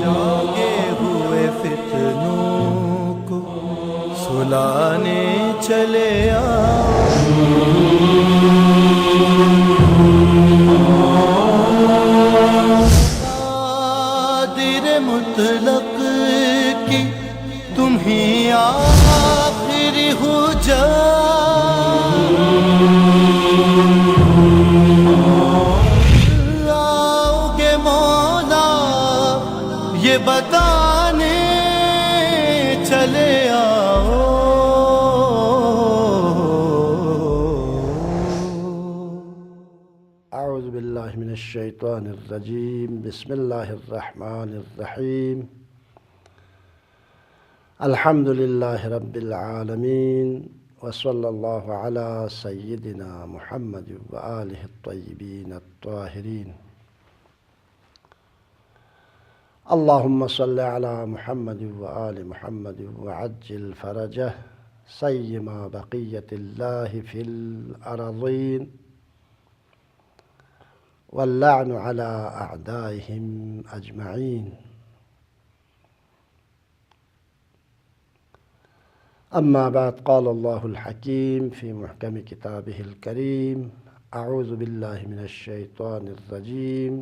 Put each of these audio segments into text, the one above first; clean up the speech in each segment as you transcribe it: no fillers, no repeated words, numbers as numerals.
جاگے ہوئے فتنوں کو سلانے چلے آؤ، قادر مطلق کی تم ہی آخری حجت، آؤ گے مولا یہ بتانے چلے آؤ۔ اعوذ باللہ من الشیطان الرجیم، بسم اللہ الرحمن الرحیم، الحمد للہ رب العالمین، وصلی اللہ علی سیدنا محمد وآلہ الطیبین الطاہرین۔ اللہم صلی علی محمد وآل محمد وعجل فرجہ سیما بقیت اللہ فی الارضین، واللعن علی اعدائہم اجمعین۔ اما بعد، قال اللہ الحکیم فی محکم کتابہ الکریم، اعوذ باللہ من الشیطان الرجیم،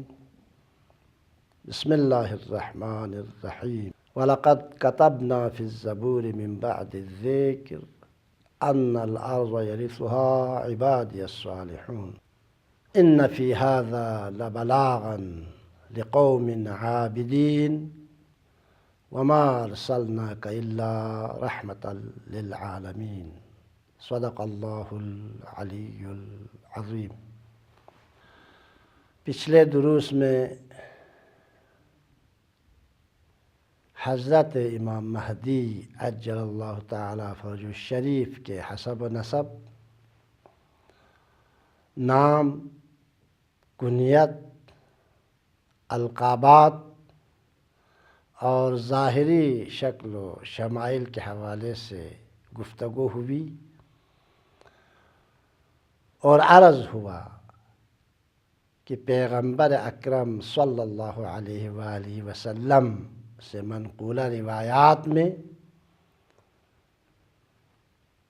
بسم اللہ الرحمن الرحیم۔ وَلَقَدْ كَتَبْنَا فِي الزَّبُورِ مِن بَعْدِ الذِّكْرِ أَنَّ الْأَرْضَ يَرِثُهَا عِبَادِيَ الصَّالِحُونَ إِنَّ فِي هَذَا لَبَلَاغًا لِقَوْمٍ عَابِدِينَ وَمَا أَرْسَلْنَاكَ إِلَّا رَحْمَةً لِلْعَالَمِينَ۔ صدق اللہ العلی العظیم۔ پچھلے دروس میں حضرت امام مہدی عجل اللہ تعالی فرجہ الشریف کے حسب و نسب، نام، کنیت، القابات اور ظاہری شکل و شمائل کے حوالے سے گفتگو ہوئی، اور عرض ہوا کہ پیغمبر اکرم صلی اللہ علیہ وآلہ وسلم سے منقولہ روایات میں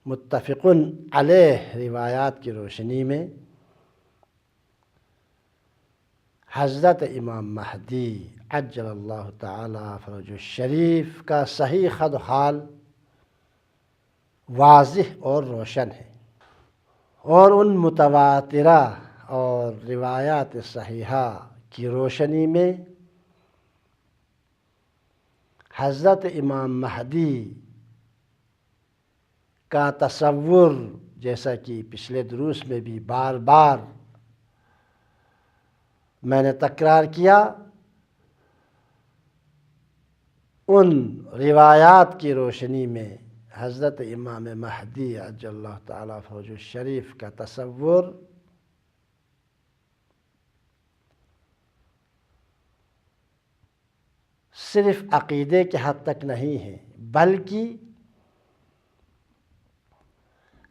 متفقن علیہ روایات کی روشنی میں حضرت امام مہدی عجل اللہ تعالی فرجہ الشریف کا صحیح خد و حال واضح اور روشن ہے، اور ان متواترہ اور روایات صحیحہ کی روشنی میں حضرت امام مہدی کا تصور، جیسا کہ پچھلے دروس میں بھی بار بار میں نے تکرار کیا، ان روایات کی روشنی میں حضرت امام مہدی عجل اللہ تعالی فرجہ الشریف کا تصور صرف عقیدے کے حد تک نہیں ہے، بلکہ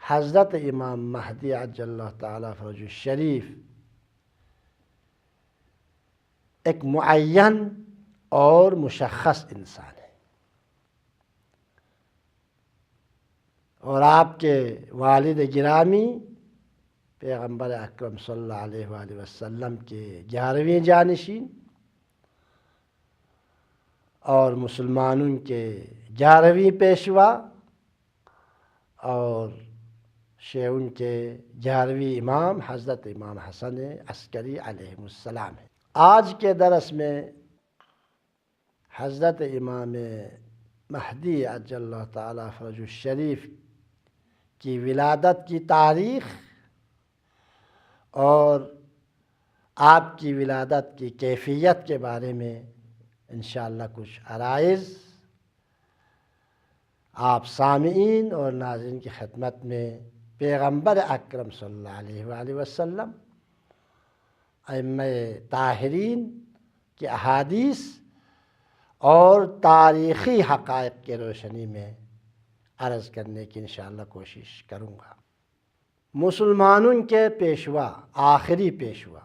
حضرت امام مہدی عجل اللہ تعالی فرجہ الشریف ایک معین اور مشخص انسان ہے، اور آپ کے والد گرامی پیغمبر اکرم صلی اللہ علیہ وآلہ وسلم کے 11ویں جانشین اور مسلمانوں کے 11ویں پیشوا اور شیعوں کے 11ویں امام حضرت امام حسن عسکری علیہ السلام ہے۔ آج کے درس میں حضرت امام مہدی عجل اللہ تعالی فرجہ الشریف کی ولادت کی تاریخ اور آپ کی ولادت کی کیفیت کے بارے میں انشاءاللہ کچھ عرائض آپ سامعین اور ناظرین کی خدمت میں پیغمبر اکرم صلی اللہ علیہ وآلہ وسلم، ائمہ طاہرین کی احادیث اور تاریخی حقائق کی روشنی میں عرض کرنے کی انشاءاللہ کوشش کروں گا۔ مسلمانوں کے پیشوا، آخری پیشوا،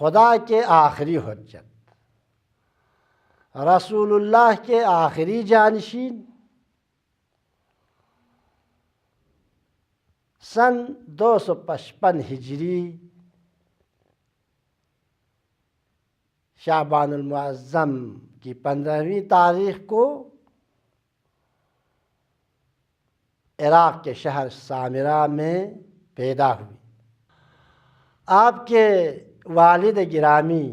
خدا کے آخری حجت، رسول اللہ کے آخری جانشین، سن 255 ہجری شعبان المعظم کی 15ویں تاریخ کو عراق کے شہر سامرہ میں پیدا ہوئی۔ آپ کے والد گرامی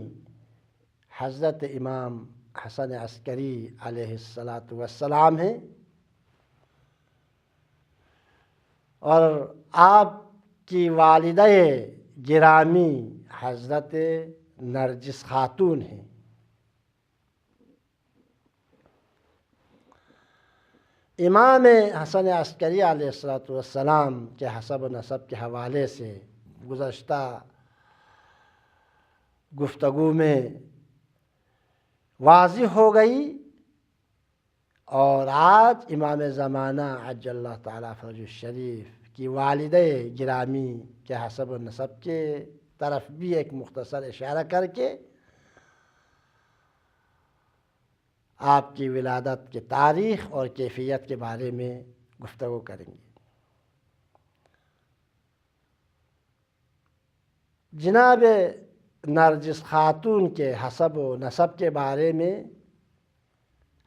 حضرت امام حسن عسکری علیہ السلام ہیں، اور آپ کی والدہ گرامی حضرت نرجس خاتون ہیں۔ امام حسن عسکری علیہ السلام کے حسب و نسب کے حوالے سے گزشتہ گفتگو میں واضح ہو گئی، اور آج امام زمانہ عجل اللہ تعالیٰ فرج الشریف کی والدہ گرامی کے حسب و نسب کے طرف بھی ایک مختصر اشارہ کر کے آپ کی ولادت کے تاریخ اور کیفیت کے بارے میں گفتگو کریں گے۔ جناب نرجس خاتون کے حسب و نسب کے بارے میں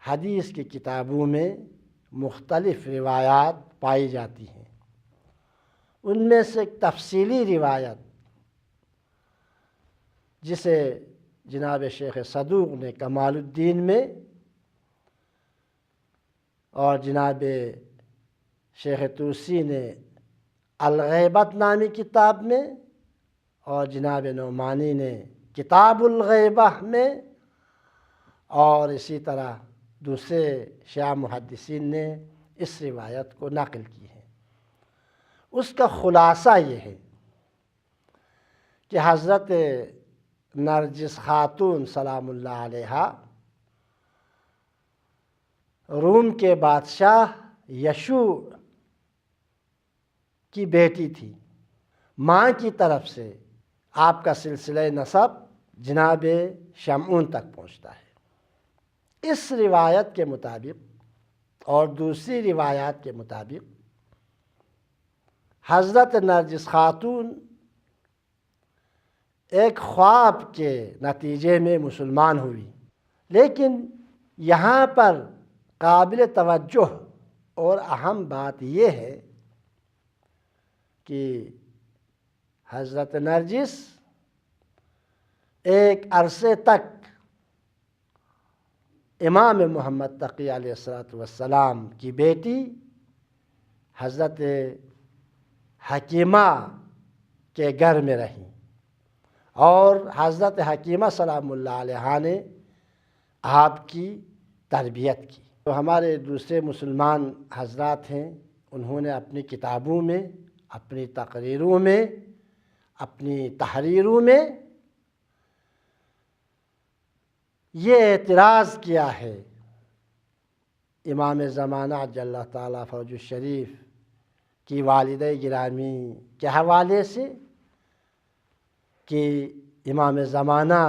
حدیث کی کتابوں میں مختلف روایات پائی جاتی ہیں۔ ان میں سے ایک تفصیلی روایت جسے جناب شیخ صدوق نے کمال الدین میں اور جناب شیخ توسی نے الغیبت نامی کتاب میں اور جناب نعمانی نے کتاب الغیبہ میں، اور اسی طرح دوسرے شیعہ محدثین نے اس روایت کو نقل کی ہے، اس کا خلاصہ یہ ہے کہ حضرت نرجس خاتون سلام اللہ علیہا روم کے بادشاہ یشوع کی بیٹی تھی۔ ماں کی طرف سے آپ کا سلسلہ نسب جناب شمعون تک پہنچتا ہے۔ اس روایت کے مطابق اور دوسری روایات کے مطابق حضرت نرجس خاتون ایک خواب کے نتیجے میں مسلمان ہوئی، لیکن یہاں پر قابل توجہ اور اہم بات یہ ہے کہ حضرت نرجس ایک عرصے تک امام محمد تقی علیہ السلام کی بیٹی حضرت حکیمہ کے گھر میں رہیں، اور حضرت حکیمہ سلام اللہ علیہ نے آپ کی تربیت کی۔ تو ہمارے دوسرے مسلمان حضرات ہیں، انہوں نے اپنی کتابوں میں، اپنی تقریروں میں، اپنی تحریروں میں یہ اعتراض کیا ہے امام زمانہ عجل اللہ تعالیٰ فرج الشریف کی والدہ گرامی کے حوالے سے کہ امام زمانہ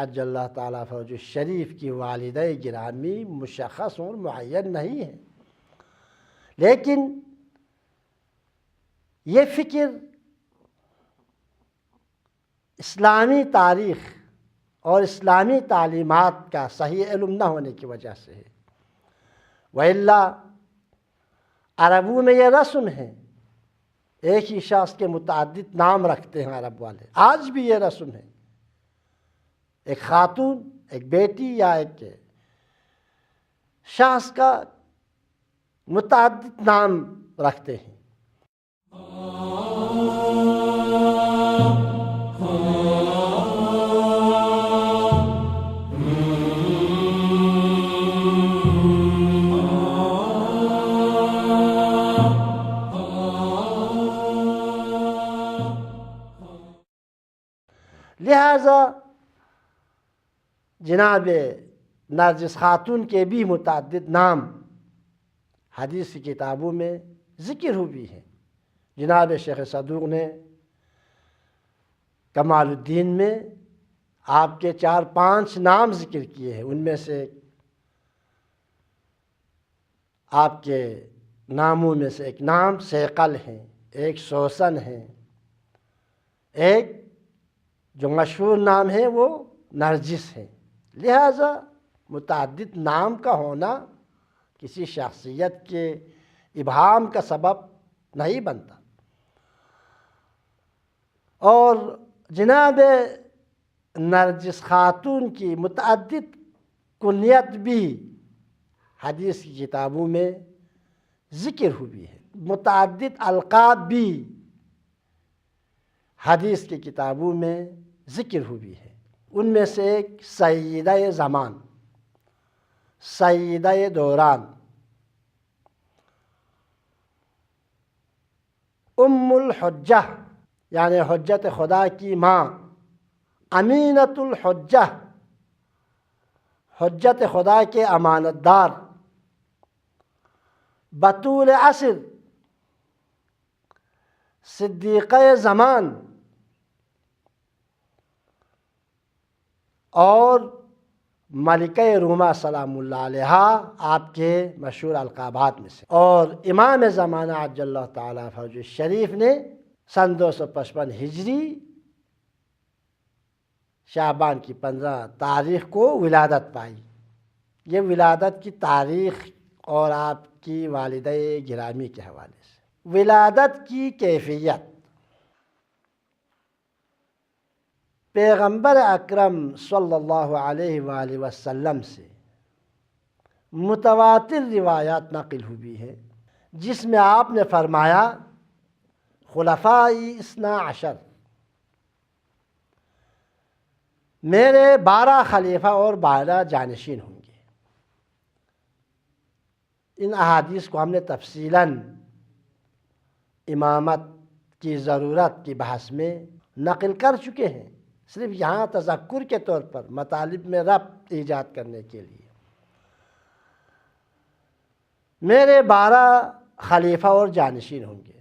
عجل اللہ تعالیٰ فرج الشریف کی والدہ گرامی مشخص اور معین نہیں ہے، لیکن یہ فکر اسلامی تاریخ اور اسلامی تعلیمات کا صحیح علم نہ ہونے کی وجہ سے ہے، وإلا عربوں میں یہ رسم ہے، ایک ہی شخص کے متعدد نام رکھتے ہیں عرب والے، آج بھی یہ رسم ہے، ایک خاتون، ایک بیٹی یا ایک شخص کا متعدد نام رکھتے ہیں۔ لہذا جناب نرجس خاتون کے بھی متعدد نام حدیث کی کتابوں میں ذکر ہوئی ہیں، جناب شیخ صدوق نے کمال الدین میں آپ کے 4-5 نام ذکر کیے ہیں، ان میں سے آپ کے ناموں میں سے ایک نام سیقل ہیں، ایک سوسن ہیں، ایک جو مشہور نام ہے وہ نرجس ہے۔ لہذا متعدد نام کا ہونا کسی شخصیت کے ابہام کا سبب نہیں بنتا۔ اور جناب نرجس خاتون کی متعدد کنیت بھی حدیث کی کتابوں میں ذکر ہوئی ہے، متعدد القاب بھی حدیث کی کتابوں میں ذکر ہوئی ہے۔ ان میں سے ایک سیدہ زمان، سیدہ دوران، ام الحجہ یعنی حجت خدا کی ماں، امینۃ الحجہ حجت خدا کے امانت دار، بطول عصر، صدیقہ زمان، اور ملکہ رومہ سلام اللہ علیہا آپ کے مشہور القابات میں سے۔ اور امام زمانہ عجل اللہ تعالیٰ فرجہ الشریف نے سن 255 ہجری شعبان کی 15 تاریخ کو ولادت پائی۔ یہ ولادت کی تاریخ اور آپ کی والدہ گرامی کے حوالے سے۔ ولادت کی کیفیت، پیغمبر اکرم صلی اللہ علیہ وآلہ وسلم سے متواتر روایات نقل ہوئی ہے، جس میں آپ نے فرمایا خلفائی 12، میرے 12 خلیفہ اور 12 جانشین ہوں گے۔ ان احادیث کو ہم نے تفصیلاً امامت کی ضرورت کی بحث میں نقل کر چکے ہیں، صرف یہاں تذکر کے طور پر مطالب میں ربط ایجاد کرنے کے لیے۔ میرے 12 خلیفہ اور جانشین ہوں گے،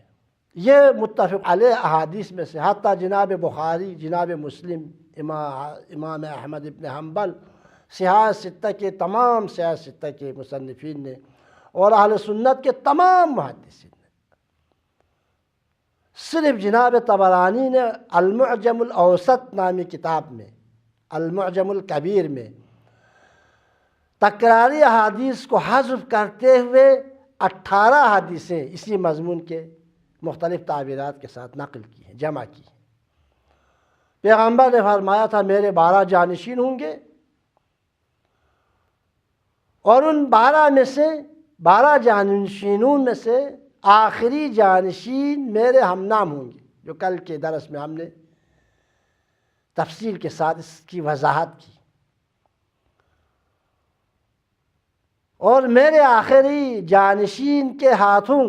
یہ متفق علیہ احادیث میں سے حتیٰ جناب بخاری، جناب مسلم، امام احمد ابن حنبل، صحاح ستہ کے تمام صحاح ستہ کے مصنفین نے اور اہل سنت کے تمام محدثین نے، صرف جناب طبرانی نے المعجم الاوسط نامی کتاب میں، المعجم الکبیر میں تکراری احادیث کو حذف کرتے ہوئے 18 حدیثیں اسی مضمون کے مختلف تعبیرات کے ساتھ نقل کی ہیں، جمع کی ہیں۔ پیغمبر نے فرمایا تھا میرے 12 جانشین ہوں گے، اور ان 12 میں سے 12 جانشینوں میں سے آخری جانشین میرے ہم نام ہوں گے، جو کل کے درس میں ہم نے تفصیل کے ساتھ اس کی وضاحت کی۔ اور میرے آخری جانشین کے ہاتھوں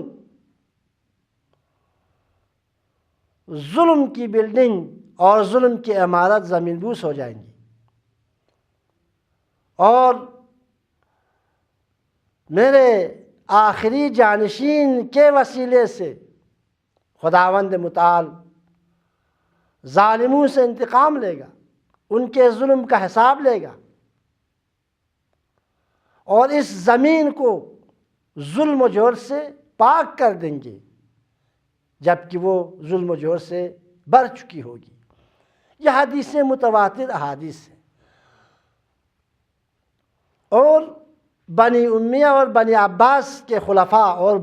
ظلم کی بلڈنگ اور ظلم کی عمارت زمین بوس ہو جائیں گی، اور میرے آخری جانشین کے وسیلے سے خداوند متعال ظالموں سے انتقام لے گا، ان کے ظلم کا حساب لے گا، اور اس زمین کو ظلم و جور سے پاک کر دیں گے، جبکہ وہ ظلم و جور سے بھر چکی ہوگی۔ یہ حدیثیں متواتر احادیث ہیں۔ اور بنی امیہ اور بنی عباس کے خلفاء اور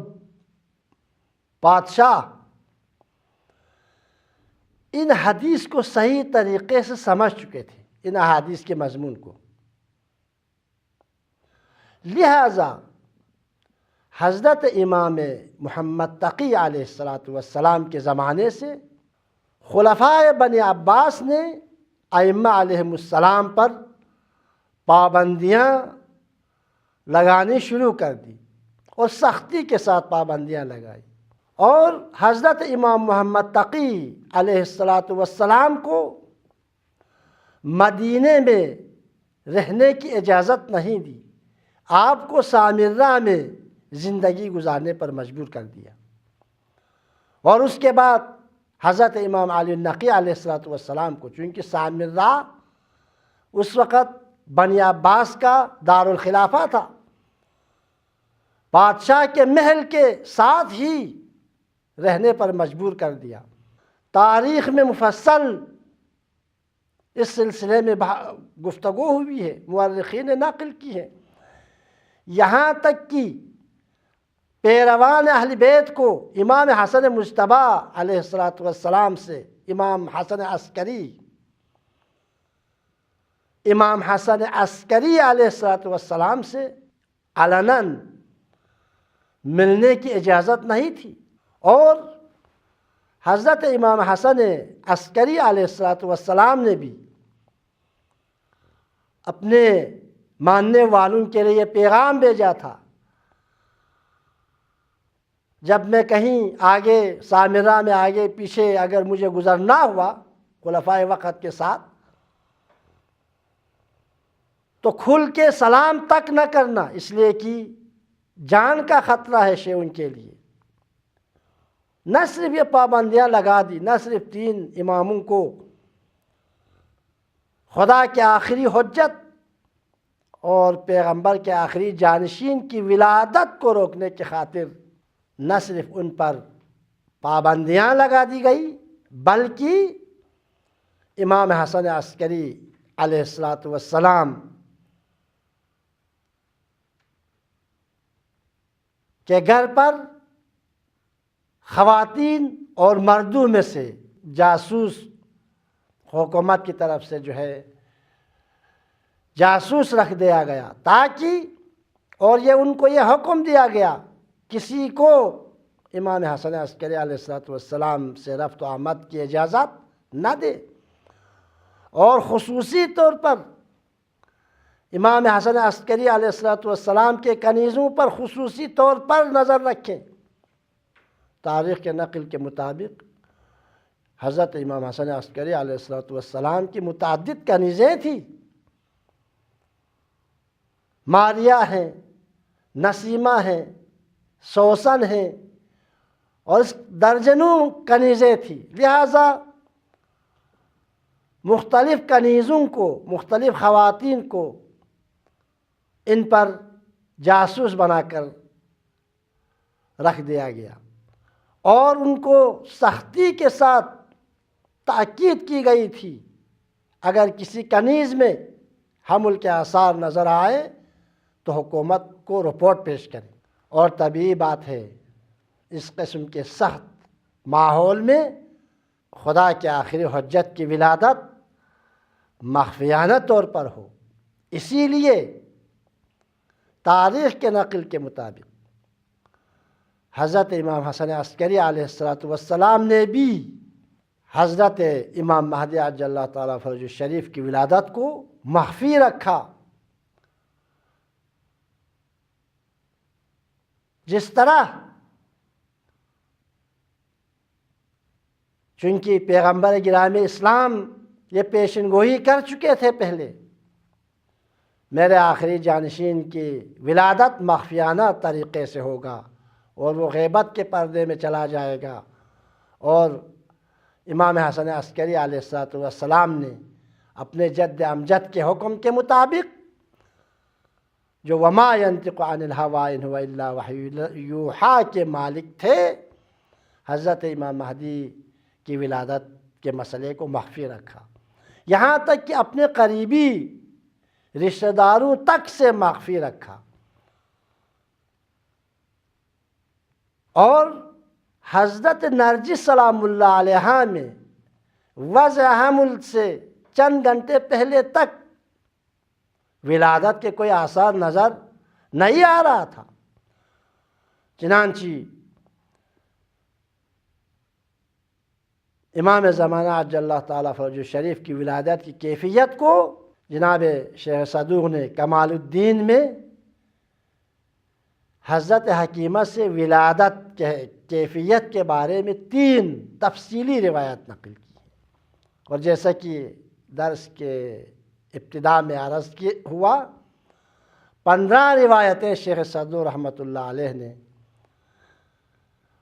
بادشاہ ان حدیث کو صحیح طریقے سے سمجھ چکے تھے، ان احادیث کے مضمون کو۔ لہذا حضرت امام محمد تقی علیہ السلام کے زمانے سے خلفاء بنی عباس نے ائمہ علیہم السلام پر پابندیاں لگانی شروع کر دی، اور سختی کے ساتھ پابندیاں لگائی، اور حضرت امام محمد تقی علیہ السلام کو مدینے میں رہنے کی اجازت نہیں دی، آپ کو سامرہ میں زندگی گزارنے پر مجبور کر دیا۔ اور اس کے بعد حضرت امام علی النقی علیہ السلام کو، چونکہ سامرہ اس وقت بنی عباس کا دارالخلافہ تھا، بادشاہ کے محل کے ساتھ ہی رہنے پر مجبور کر دیا۔ تاریخ میں مفصل اس سلسلے میں گفتگو ہوئی ہے، مورخین نے نقل کی ہے، یہاں تک کہ پیروان اہل بیت کو امام حسن مجتبی علیہ السلام سے، امام حسن عسکری علیہ السلام سے علناً ملنے کی اجازت نہیں تھی، اور حضرت امام حسن عسکری علیہ السلام نے بھی اپنے ماننے والوں کے لیے پیغام بھیجا تھا، جب میں کہیں آگے سامرہ میں آگے پیچھے اگر مجھے گزرنا ہوا خلفائے وقت کے ساتھ، تو کھل کے سلام تک نہ کرنا، اس لیے کہ جان کا خطرہ ہے ان کے لیے۔ نہ صرف یہ پابندیاں لگا دی، نہ صرف 3 اماموں کو خدا کے آخری حجت اور پیغمبر کے آخری جانشین کی ولادت کو روکنے کی خاطر نہ صرف ان پر پابندیاں لگا دی گئی، بلکہ امام حسن عسکری علیہ السلام کے گھر پر خواتین اور مردوں میں سے جاسوس حکومت کی طرف سے جاسوس رکھ دیا گیا، تاکہ اور ان کو یہ حکم دیا گیا کسی کو امام حسن عسکری علیہ السلام سے رفت و آمد کی اجازت نہ دے، اور خصوصی طور پر امام حسن عسکری علیہ السلام کے کنیزوں پر خصوصی طور پر نظر رکھیں۔ تاریخ کے نقل کے مطابق حضرت امام حسن عسکری علیہ السلام کی متعدد کنیزیں تھیں، ماریہ ہیں، نسیمہ ہیں، سوسن ہیں، اور درجنوں کنیزیں تھیں، لہذا مختلف کنیزوں کو، مختلف خواتین کو ان پر جاسوس بنا کر رکھ دیا گیا، اور ان کو سختی کے ساتھ تاکید کی گئی تھی اگر کسی کنیز میں حمل کے آثار نظر آئے تو حکومت کو رپورٹ پیش کریں۔ اور طبیعی بات ہے اس قسم کے سخت ماحول میں خدا کے آخری حجت کی ولادت مخفیانہ طور پر ہو، اسی لیے تاریخ کے نقل کے مطابق حضرت امام حسن عسکری علیہ السلام نے بھی حضرت امام مہدی عجل اللہ تعالیٰ فرجہ الشریف کی ولادت کو مخفی رکھا، جس طرح چونکہ پیغمبر گرامی اسلام یہ پیشن گوئی کر چکے تھے پہلے، میرے آخری جانشین کی ولادت مخفیانہ طریقے سے ہوگا اور وہ غیبت کے پردے میں چلا جائے گا، اور امام حسن عسکری علیہ السلام نے اپنے جد امجد کے حکم کے مطابق جو وما ينطق عن الهوى ان هو الا وحی یوحیٰ کے مالک تھے، حضرت امام مہدی کی ولادت کے مسئلے کو مخفی رکھا، یہاں تک کہ اپنے قریبی رشتہ داروں تک سے مخفی رکھا، اور حضرت نرجس سلام اللہ علیہا میں وضع حمل سے چند گھنٹے پہلے تک ولادت کے کوئی آثار نظر نہیں آ رہا تھا، چنانچہ امام زمانہ عجل اللہ تعالیٰ فرجہ الشریف کی ولادت کی کیفیت کو جناب شیخ صدوق نے کمال الدین میں حضرت حکیمہ سے ولادت کے کیفیت کے بارے میں 3 تفصیلی روایت نقل کی ہے، اور جیسا کہ درس کے ابتدا میں عرض ہوا 15 روایتیں شیخ صدوق رحمۃ اللہ علیہ نے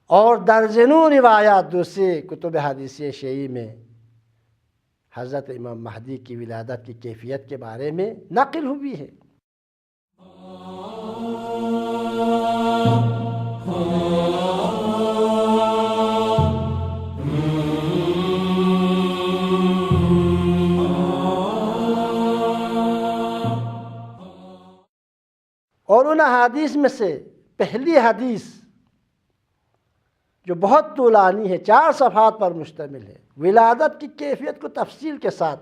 اور درجنوں روایات دوسرے کتب حدیث شیعی میں حضرت امام مہدی کی ولادت کی کیفیت کے بارے میں نقل ہوئی ہے۔ اور ان حدیث میں سے پہلی حدیث جو بہت طولانی ہے، 4 صفحات پر مشتمل ہے، ولادت کی کیفیت کو تفصیل کے ساتھ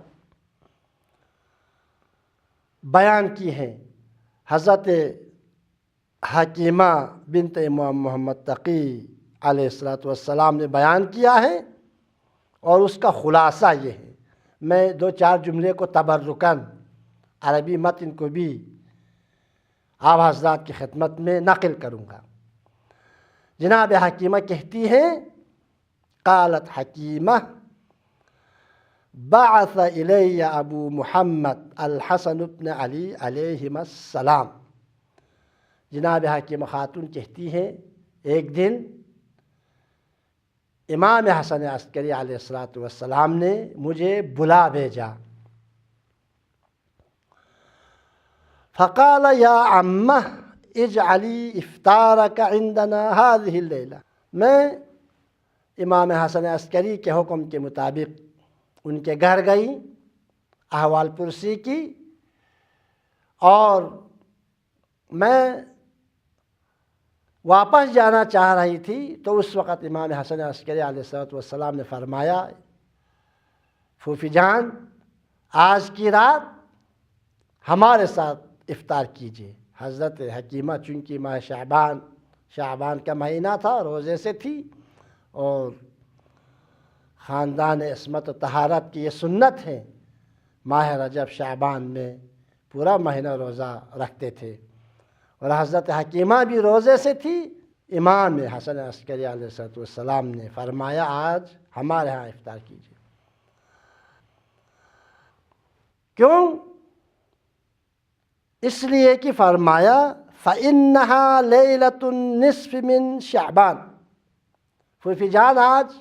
بیان کی ہے، حضرت حکیمہ بنت امام محمد تقی علیہ السلام نے بیان کیا ہے، اور اس کا خلاصہ یہ ہے۔ میں 2-4 جملے کو تبرکاً عربی متن کو بھی آپ حضرات کی خدمت میں نقل کروں گا۔ جناب حکیمہ کہتی ہیں، قالت حکیمہ بعث الی ابو محمد الحسن بن علی علیہم السلام۔ جناب حکیمہ خاتون کہتی ہیں، ایک دن امام حسن عسکری علیہ السلام نے مجھے بلا بھیجا۔ فقال یا عمہ اجعلی افطارک عندنا هذه اللیلہ۔ میں امام حسن عسکری کے حکم کے مطابق ان کے گھر گئی، احوال پرسی کی، اور میں واپس جانا چاہ رہی تھی تو اس وقت امام حسن عسکری علیہ السلام نے فرمایا، پھوپھی جان آج کی رات ہمارے ساتھ افطار کیجیے۔ حضرت حکیمہ چونکہ ماہ شعبان کا مہینہ تھا، روزے سے تھی، اور خاندان عصمت و طہارت کی یہ سنت ہے، ماہ رجب شعبان میں پورا مہینہ روزہ رکھتے تھے، اور حضرت حکیمہ بھی روزے سے تھی۔ امام حسن عسکری علیہ السلام نے فرمایا، آج ہمارے ہاں افطار کیجیے۔ کیوں؟ اس لیے کہ فرمایا فَإِنَّهَا لَيْلَةُ النِّصْفِ مِن شعبان۔ پھوپھی جان آج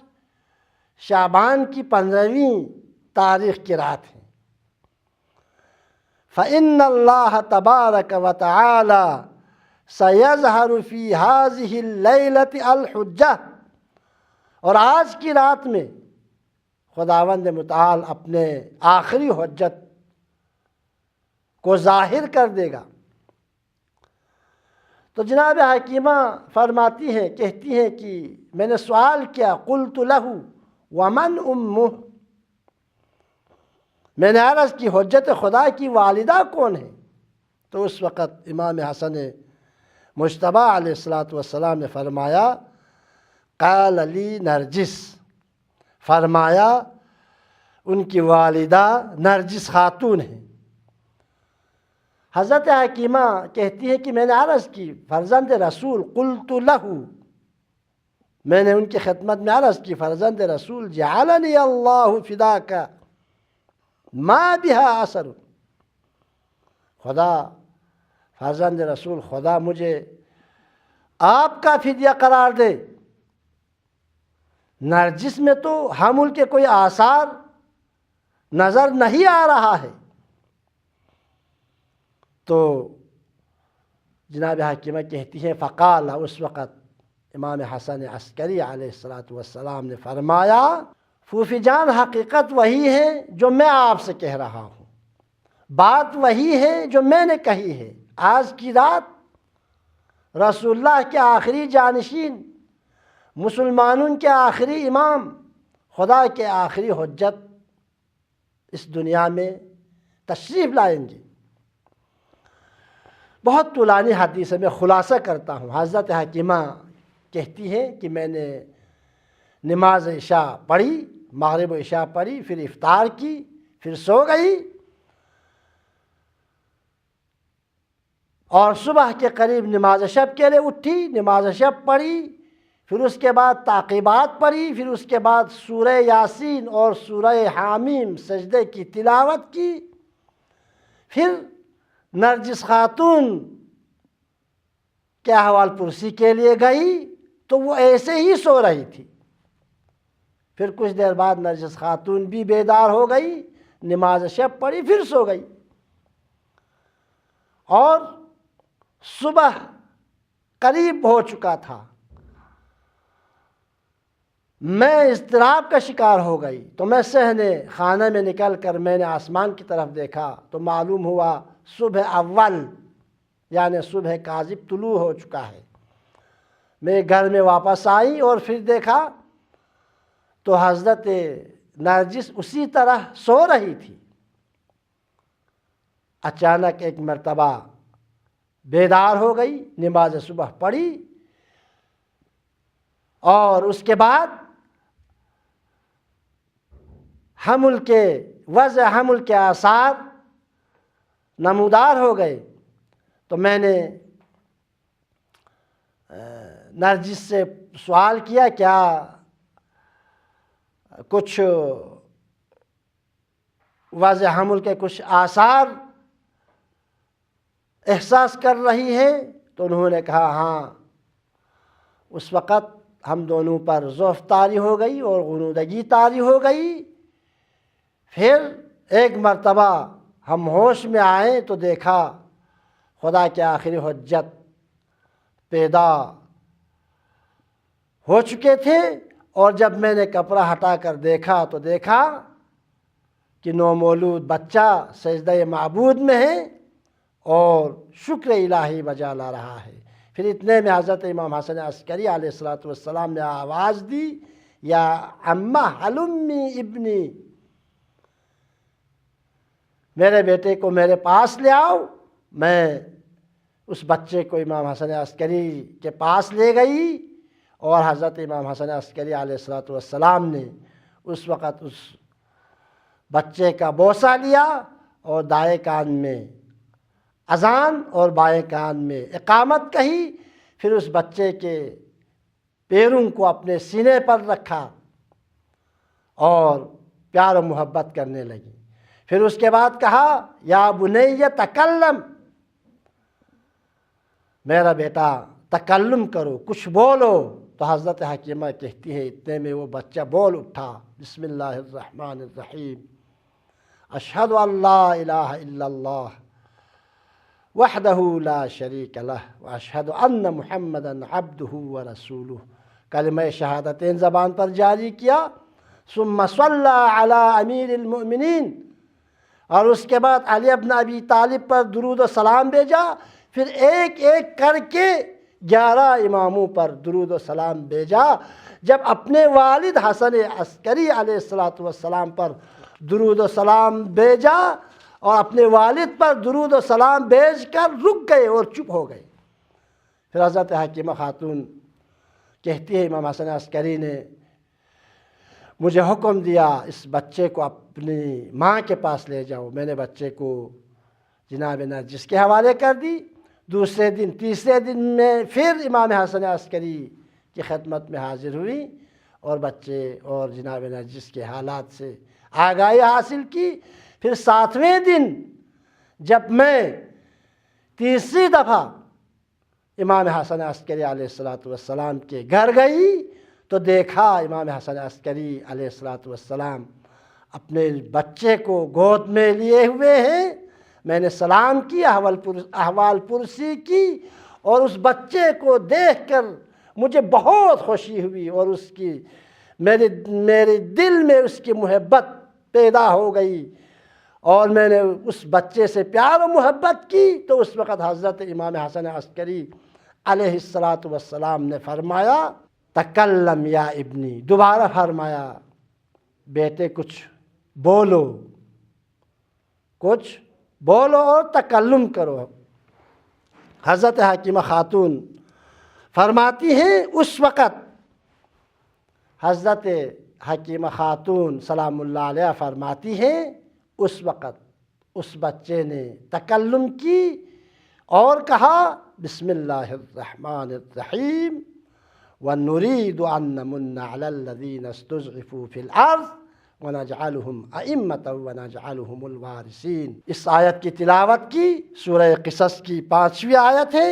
شعبان کی 15ویں تاریخ کی رات ہے۔ فَإِنَّ اللَّهَ تَبَارَكَ وَتَعَالَى سَيَظْهَرُ فِي هَذِهِ اللَّيْلَةِ الْحُجَّةِ، اور آج کی رات میں خداوند متعال اپنے آخری حجت کو ظاہر کر دے گا۔ تو جناب حکیمہ فرماتی ہیں، کہتی ہیں کہ میں نے سوال کیا، قلت لہ ومن امہ، میں نے عرض کی حجت خدا کی والدہ کون ہے؟ تو اس وقت امام حسن مجتبیٰ علیہ السلام نے فرمایا، قال لی نرجس، فرمایا ان کی والدہ نرجس خاتون ہیں۔ حضرت حکیمہ کہتی ہے کہ میں نے عرض کی، فرزند رسول، قلت لہ، میں نے ان کی خدمت میں عرض کی، فرزند رسول، جعلنی اللہ فداک ما بها اثر، خدا، فرزند رسول، خدا مجھے آپ کا فدیہ قرار دے، نرجس میں تو حمل کے کوئی آثار نظر نہیں آ رہا ہے۔ تو جناب حکیمہ کہتی ہیں، فقال، اس وقت امام حسن عسکری علیہ السلام نے فرمایا، پھوپھی جان حقیقت وہی ہے جو میں آپ سے کہہ رہا ہوں، بات وہی ہے جو میں نے کہی ہے۔ آج کی رات رسول اللہ کے آخری جانشین، مسلمانوں کے آخری امام، خدا کے آخری حجت اس دنیا میں تشریف لائیں گے۔ بہت طولانی حدیث ہے، میں خلاصہ کرتا ہوں۔ حضرت حکیمہ کہتی ہے کہ میں نے نماز عشاء پڑھی، مغرب و عشاء پڑھی، پھر افطار کی، پھر سو گئی، اور صبح کے قریب نماز شب کے لیے اٹھی، نماز شب پڑھی، پھر اس کے بعد تعقیبات پڑھی، پھر اس کے بعد سورہ یاسین اور سورہ حامیم سجدے کی تلاوت کی، پھر نرجس خاتون کے احوال پرسی کے لیے گئی، تو وہ ایسے ہی سو رہی تھی۔ پھر کچھ دیر بعد نرجس خاتون بھی بیدار ہو گئی، نماز شب پڑھی، پھر سو گئی۔ اور صبح قریب ہو چکا تھا، میں اضطراب کا شکار ہو گئی، تو میں صحن خانہ میں نکل کر میں نے آسمان کی طرف دیکھا تو معلوم ہوا صبح اول یعنی صبح کاذب طلوع ہو چکا ہے۔ میں گھر میں واپس آئی اور پھر دیکھا تو حضرت نرجس اسی طرح سو رہی تھی۔ اچانک ایک مرتبہ بیدار ہو گئی، نماز صبح پڑھی، اور اس کے بعد حمل کے آثار نمودار ہو گئے۔ تو میں نے نرجس سے سوال کیا، کیا کچھ واضح حمل کے کچھ آثار احساس کر رہی ہیں؟ تو انہوں نے کہا ہاں۔ اس وقت ہم دونوں پر ضعف طاری ہو گئی اور غنودگی طاری ہو گئی۔ پھر ایک مرتبہ ہم ہوش میں آئے تو دیکھا خدا کے آخری حجت پیدا ہو چکے تھے، اور جب میں نے کپڑا ہٹا کر دیکھا تو دیکھا کہ نومولود بچہ سجدہ معبود میں ہے اور شکر الہی بجا لا رہا ہے۔ پھر اتنے میں حضرت امام حسن عسکری علیہ السلام نے آواز دی، یا اماں حلمی ابنی، میرے بیٹے کو میرے پاس لے آؤ۔ میں اس بچے کو امام حسن عسکری کے پاس لے گئی، اور حضرت امام حسن عسکری علیہ السلام نے اس وقت اس بچے کا بوسہ لیا اور دائیں کان میں اذان اور بائیں کان میں اقامت کہی۔ پھر اس بچے کے پیروں کو اپنے سینے پر رکھا اور پیار و محبت کرنے لگی۔ پھر اس کے بعد کہا یا بنی تکلم، میرا بیٹا تکلم کرو، کچھ بولو۔ تو حضرت حکیمہ کہتی ہے اتنے میں وہ بچہ بول اٹھا، بسم اللہ الرحمن الرحیم، اشہد ان لا الہ الا اللہ وحدہ لا شریک لہ واشہد ان محمدا عبدہ ورسولہ، کلمہ شہادتین زبان پر جاری کیا۔ ثم صلی علی امیر المؤمنین، اور اس کے بعد علی ابن ابی طالب پر درود و سلام بھیجا۔ پھر ایک ایک کر کے 11 اماموں پر درود و سلام بھیجا۔ جب اپنے والد حسن عسکری علیہ السلام پر درود و سلام بھیجا اور اپنے والد پر درود و سلام بھیج کر رک گئے اور چپ ہو گئے۔ پھر حضرت حکیمہ خاتون کہتی ہے امام حسن عسکری نے مجھے حکم دیا اس بچے کو اپنی ماں کے پاس لے جاؤ۔ میں نے بچے کو جناب نرجس کے حوالے کر دی۔ دوسرے دن تیسرے دن میں پھر امام حسن عسکری کی خدمت میں حاضر ہوئی اور بچے اور جناب نرجس کے حالات سے آگاہی حاصل کی۔ پھر 7ویں دن جب میں تیسری دفعہ امام حسن عسکری علیہ السلام کے گھر گئی تو دیکھا امام حسن عسکری علیہ السلام اپنے بچے کو گود میں لیے ہوئے ہیں۔ میں نے سلام کی، احوال پرسی کی، اور اس بچے کو دیکھ کر مجھے بہت خوشی ہوئی، اور اس کی میرے دل میں اس کی محبت پیدا ہو گئی، اور میں نے اس بچے سے پیار و محبت کی۔ تو اس وقت حضرت امام حسن عسکری علیہ السلام نے فرمایا تکلم یا ابنی، دوبارہ فرمایا بیٹے کچھ بولو، کچھ بولو اور تکلم کرو۔ حضرت حکیمہ خاتون فرماتی ہیں اس وقت حضرت حکیمہ خاتون سلام اللہ علیہ فرماتی ہیں اس وقت اس بچے نے تکلم کی اور کہا بسم اللہ الرحمن الرحیم وَنُرِيدُ أَن نَّمُنَّ عَلَى الَّذِينَ اسْتُضْعِفُوا فِي الْأَرْضِ وَنَجْعَلُهُمْ أَئِمَّةً وَنَجْعَلُهُمُ الْوَارِثِينَ۔ اس آیت کی تلاوت کی، سورہ قصص کی 5ویں آیت ہے۔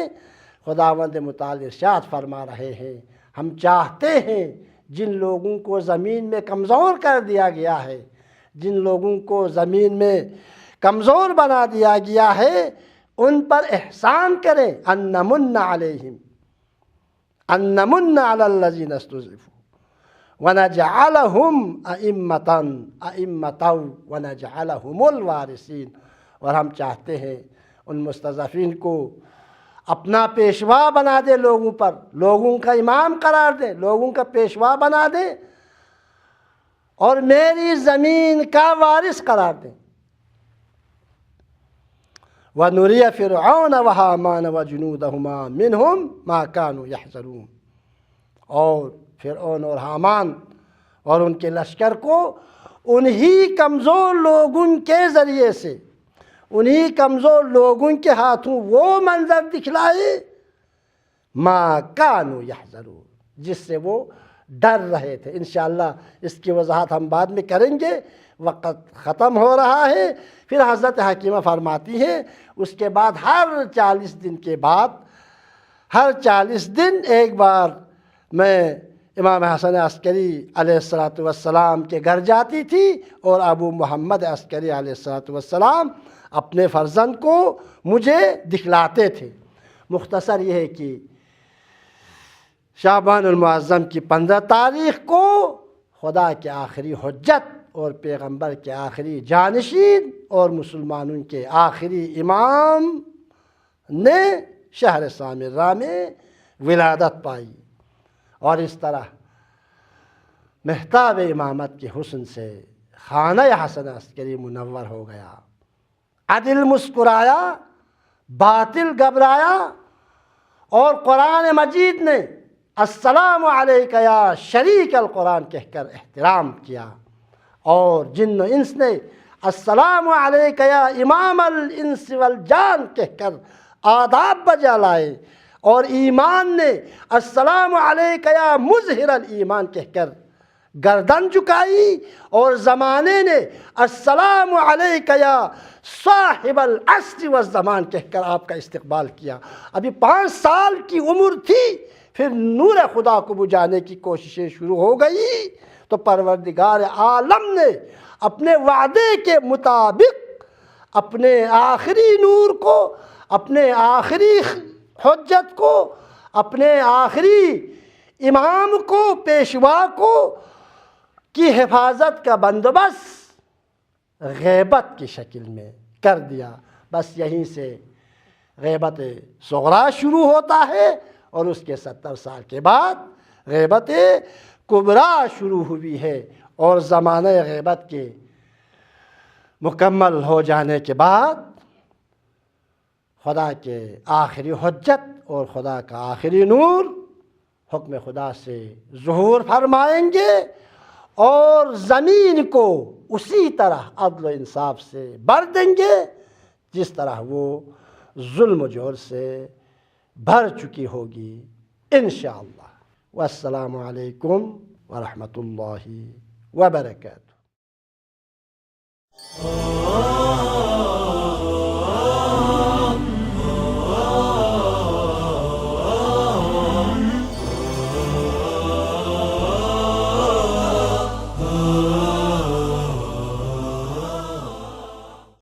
خداوند متعال ارشاد فرما رہے ہیں ہم چاہتے ہیں جن لوگوں کو زمین میں کمزور کر دیا گیا ہے، جن لوگوں کو زمین میں کمزور بنا دیا گیا ہے، ان پر احسان کریں، ان نمن علیہم، ان نمن علی الذین استضعفوا ونجعلہم ائمۃ ونجعلہم الوارثین۔ اور ہم چاہتے ہیں ان مستضعفین کو اپنا پیشوا بنا دے، لوگوں پر، لوگوں کا امام قرار دے، لوگوں کا پیشوا بنا دے، اور میری زمین کا وارث قرار دیں۔ وَنُرِيَ فِرْعَوْنَ وَحَامَانَ وَجُنُودَهُمَا مِنْهُمْ مَا كَانُوا يَحْذَرُونَ، اور فرعون اور حامان اور ان کے لشکر کو انہی کمزور لوگوں کے ذریعے سے، انہی کمزور لوگوں کے ہاتھوں وہ منظر دکھلائے ما کانوا یحذرون، جس سے وہ ڈر رہے تھے۔ انشاءاللہ اس کی وضاحت ہم بعد میں کریں گے، وقت ختم ہو رہا ہے۔ پھر حضرت حکیمہ فرماتی ہیں اس کے بعد ہر 40 دن کے بعد، ہر 40 دن ایک بار میں امام حسن عسکری علیہ السلام کے گھر جاتی تھی، اور ابو محمد عسکری علیہ السلام اپنے فرزند کو مجھے دکھلاتے تھے۔ مختصر یہ ہے کہ شعبان المعظم کی 15 تاریخ کو خدا کے آخری حجت اور پیغمبر کے آخری جانشین اور مسلمانوں کے آخری امام نے شہر سامرہ میں ولادت پائی، اور اس طرح مہتاب امامت کے حسن سے خانہ حسن عسکری منور ہو گیا۔ عدل مسکرایا، باطل گھبرایا، اور قرآن مجید نے السلام علیک یا شریک القرآن کہہ کر احترام کیا، اور جن و انس نے السلام علیک یا امام الانس والجان کہہ کر آداب بجا لائے، اور ایمان نے السلام علیک یا مظہر الایمان کہہ کر گردن جھکائی، اور زمانے نے السلام علیک یا صاحب العصر والزمان کہہ کر آپ کا استقبال کیا۔ ابھی 5 سال کی عمر تھی، پھر نور خدا کو بجھانے کی کوششیں شروع ہو گئی، تو پروردگار عالم نے اپنے وعدے کے مطابق اپنے آخری نور کو، اپنے آخری حجت کو، اپنے آخری امام کو، پیشوا کو کی حفاظت کا بندوبست غیبت کی شکل میں کر دیا۔ بس یہیں سے غیبت صغرا شروع ہوتا ہے، اور اس کے 70 سال کے بعد غیبت کبریٰ شروع ہوئی ہے، اور زمانہ غیبت کے مکمل ہو جانے کے بعد خدا کے آخری حجت اور خدا کا آخری نور حکم خدا سے ظہور فرمائیں گے، اور زمین کو اسی طرح عدل و انصاف سے بھر دیں گے جس طرح وہ ظلم و جور سے بھر چکی ہوگی انشاءاللہ۔ والسلام علیکم ورحمۃ اللہ وبرکاتہ۔